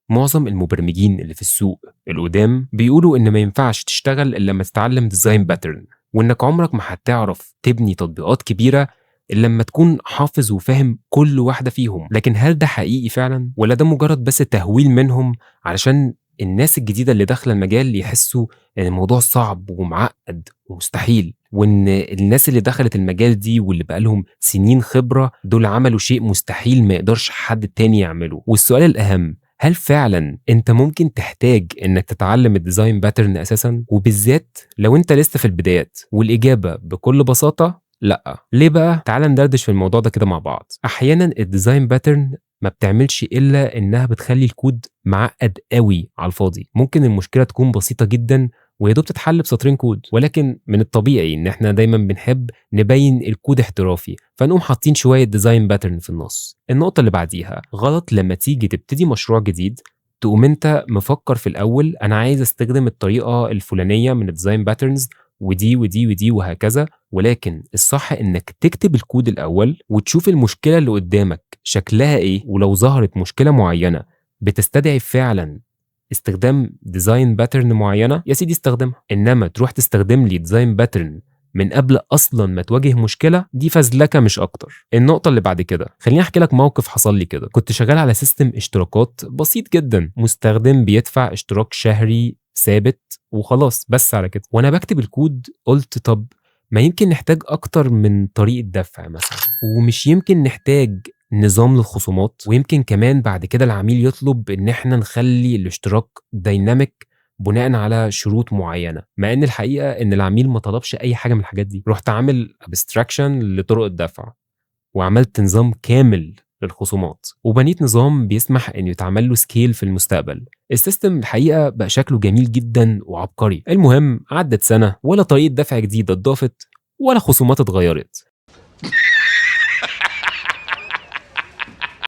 معظم المبرمجين اللي في السوق القدام بيقولوا إن ما ينفعش تشتغل إلا لما تتعلم ديزاين باترن، وإنك عمرك ما هتعرف تبني تطبيقات كبيرة إلا لما تكون حافظ وفاهم كل واحدة فيهم. لكن هل ده حقيقي فعلا، ولا ده مجرد بس تهويل منهم علشان الناس الجديدة اللي داخلة المجال يحسوا إن الموضوع صعب ومعقد ومستحيل، وإن الناس اللي دخلت المجال دي واللي بقالهم سنين خبرة دول عملوا شيء مستحيل ما يقدرش حد تاني يعمله؟ والسؤال الأهم، هل فعلا انت ممكن تحتاج انك تتعلم الديزاين باترن اساسا، وبالذات لو انت لسه في البدايات؟ والاجابه بكل بساطه لا. ليه بقى؟ تعال ندردش في الموضوع ده كده مع بعض. احيانا الديزاين باترن ما بتعملش الا انها بتخلي الكود معقد قوي على الفاضي. ممكن المشكله تكون بسيطه جدا ويا دوب تتحل بسطرين كود، ولكن من الطبيعي ان احنا دايما بنحب نبين الكود احترافي، فنقوم حاطين شويه ديزاين باترن في النص. النقطه اللي بعديها غلط، لما تيجي تبتدي مشروع جديد تقوم انت مفكر في الاول انا عايز استخدم الطريقه الفلانيه من الديزاين باترنز ودي ودي ودي وهكذا، ولكن الصح انك تكتب الكود الاول وتشوف المشكله اللي قدامك شكلها ايه، ولو ظهرت مشكله معينه بتستدعي فعلا استخدام ديزاين باترن معينه، يا سيدي استخدمها. انما تروح تستخدم لي ديزاين باترن من قبل اصلا ما تواجه مشكله، دي فزلكه مش اكتر. النقطه اللي بعد كده، خليني احكي لك موقف حصل لي كده. كنت شغال على سيستم اشتراكات بسيط جدا، مستخدم بيدفع اشتراك شهري ثابت وخلاص، بس على كده. وانا بكتب الكود قلت طب ما يمكن نحتاج اكتر من طريقه دفع مثلا، ومش يمكن نحتاج نظام للخصومات، ويمكن كمان بعد كده العميل يطلب ان احنا نخلي الاشتراك دايناميك بناء على شروط معينه، مع ان الحقيقه ان العميل ما طلبش اي حاجه من الحاجات دي. رحت عامل ابستراكشن لطرق الدفع، وعملت نظام كامل للخصومات، وبنيت نظام بيسمح انه يتعمل له سكيل في المستقبل. السيستم الحقيقه بقى شكله جميل جدا وعبقري. المهم عدت سنه ولا طريقه دفع جديده اتضافت ولا خصومات اتغيرت،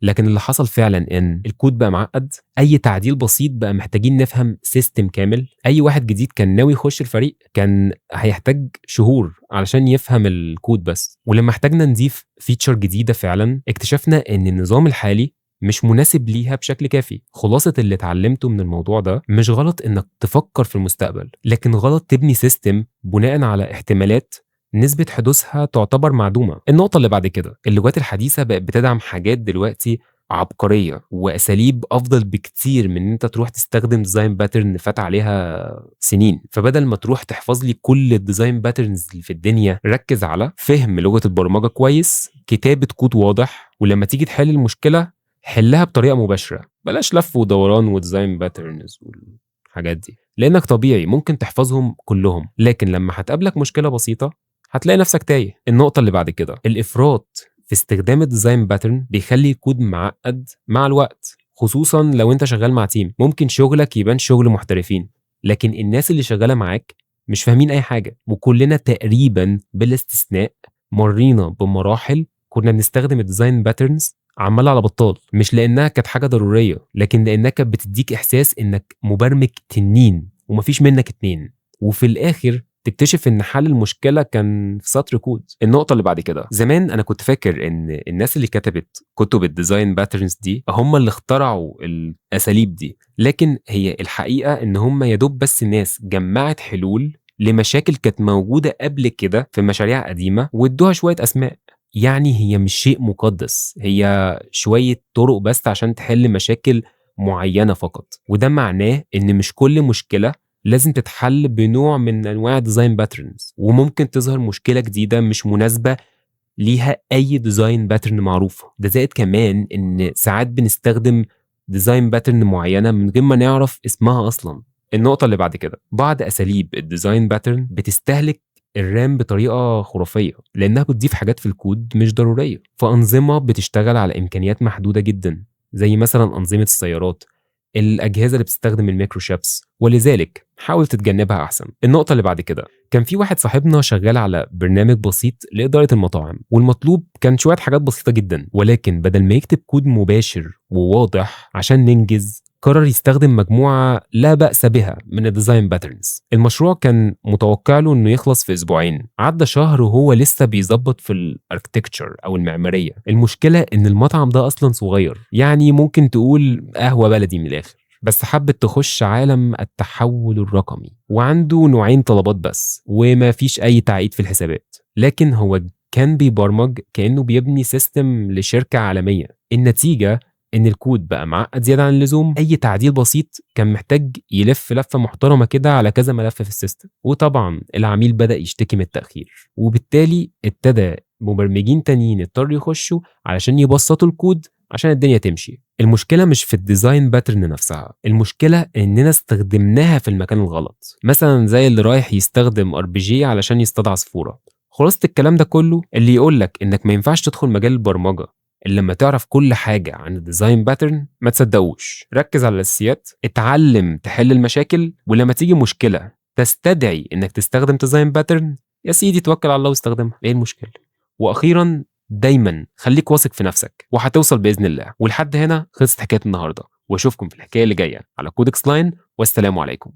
لكن اللي حصل فعلا ان الكود بقى معقد. اي تعديل بسيط بقى محتاجين نفهم سيستم كامل. اي واحد جديد كان ناوي يخش الفريق كان هيحتاج شهور علشان يفهم الكود بس. ولما احتاجنا نضيف فيتشر جديدة فعلا اكتشفنا ان النظام الحالي مش مناسب ليها بشكل كافي. خلاصة اللي اتعلمته من الموضوع ده، مش غلط انك تفكر في المستقبل، لكن غلط تبني سيستم بناء على احتمالات نسبة حدوثها تعتبر معدومة. النقطة اللي بعد كده، اللغات الحديثة بقت بتدعم حاجات دلوقتي عبقرية وأساليب أفضل بكتير من إن أنت تروح تستخدم ديزاين باترن فات عليها سنين. فبدل ما تروح تحفظ لي كل الديزاين باترنز اللي في الدنيا، ركز على فهم لغة البرمجة كويس، كتابة كود واضح، ولما تيجي تحل المشكلة حلها بطريقة مباشرة، بلاش لف ودوران وديزاين باترنز والحاجات دي، لأنك طبيعي ممكن تحفظهم كلهم، لكن لما هتقابلك مشكلة بسيطة هتلاقي نفسك تايه. النقطة اللي بعد كده، الإفراط في استخدام الديزاين باترن بيخلي الكود معقد مع الوقت، خصوصا لو انت شغال مع تيم. ممكن شغلك يبان شغل محترفين، لكن الناس اللي شغالة معاك مش فاهمين أي حاجة. وكلنا تقريبا بلا استثناء مرينا بمراحل كنا بنستخدم الديزاين باترنز عمال على بطال، مش لأنها كانت حاجة ضرورية، لكن لأنها كانت بتديك إحساس إنك مبرمج تنين ومفيش منك اتنين، وفي الآخر تكتشف ان حل المشكله كان في سطر كود. النقطه اللي بعد كده، زمان انا كنت فاكر ان الناس اللي كتبت كتب الديزاين باترنز دي هم اللي اخترعوا الاساليب دي، لكن هي الحقيقه ان هم يا دوب بس ناس جمعت حلول لمشاكل كانت موجوده قبل كده في مشاريع قديمه وادوها شويه اسماء. يعني هي مش شيء مقدس، هي شويه طرق بس عشان تحل مشاكل معينه فقط. وده معناه ان مش كل مشكله لازم تتحل بنوع من انواع ديزاين باترنز، وممكن تظهر مشكله جديده مش مناسبه ليها اي ديزاين باترن معروفه. ده زائد كمان ان ساعات بنستخدم ديزاين باترن معينه من غير ما نعرف اسمها اصلا. النقطه اللي بعد كده، بعض اساليب الديزاين باترن بتستهلك الرام بطريقه خرافيه، لانها بتضيف حاجات في الكود مش ضروريه. فانظمه بتشتغل على امكانيات محدوده جدا، زي مثلا انظمه السيارات، الأجهزة اللي بتستخدم الميكروشيبس، ولذلك حاول تتجنبها أحسن. النقطة اللي بعد كده، كان في واحد صاحبنا شغال على برنامج بسيط لإدارة المطاعم، والمطلوب كان شوية حاجات بسيطة جدا، ولكن بدل ما يكتب كود مباشر وواضح عشان ننجز، قرر يستخدم مجموعة لا بأس بها من الديزاين باترنز. المشروع كان متوقع له انه يخلص في اسبوعين، عدى شهر وهو لسه بيظبط في الاركتكتشر او المعمارية. المشكلة ان المطعم ده اصلا صغير، يعني ممكن تقول قهوة بلدي من الاخر، بس حبت تخش عالم التحول الرقمي، وعنده نوعين طلبات بس وما فيش أي تعقيد في الحسابات. لكن هو كان بيبرمج كأنه بيبني سيستم لشركة عالمية. النتيجة إن الكود بقى معقد زيادة عن اللزوم. أي تعديل بسيط كان محتاج يلف لفة محترمة كده على كذا ملف في السيستم، وطبعا العميل بدأ يشتكي من التأخير، وبالتالي ابتدى مبرمجين تانيين يضطروا يخشوا علشان يبسطوا الكود عشان الدنيا تمشي. المشكلة مش في الديزاين باترن نفسها، المشكلة إننا استخدمناها في المكان الغلط. مثلا زي اللي رايح يستخدم RPG علشان يصطاد عصفورة. خلاصة الكلام ده كله اللي يقولك إنك ما ينفعش تدخل مجال البرمجة إلا لما تعرف كل حاجة عن الديزاين باترن، ما تصدقوش. ركز على الأساسيات، اتعلم تحل المشاكل، ولما تيجي مشكلة تستدعي إنك تستخدم ديزاين باترن، يا سيدي توكل على الله واستخدمها. إيه المشكلة؟ وأخيرا دايما خليك واثق في نفسك وهتوصل بإذن الله. ولحد هنا خلصت حكاية النهاردة، واشوفكم في الحكاية اللي جاية على كودكس لاين، والسلام عليكم.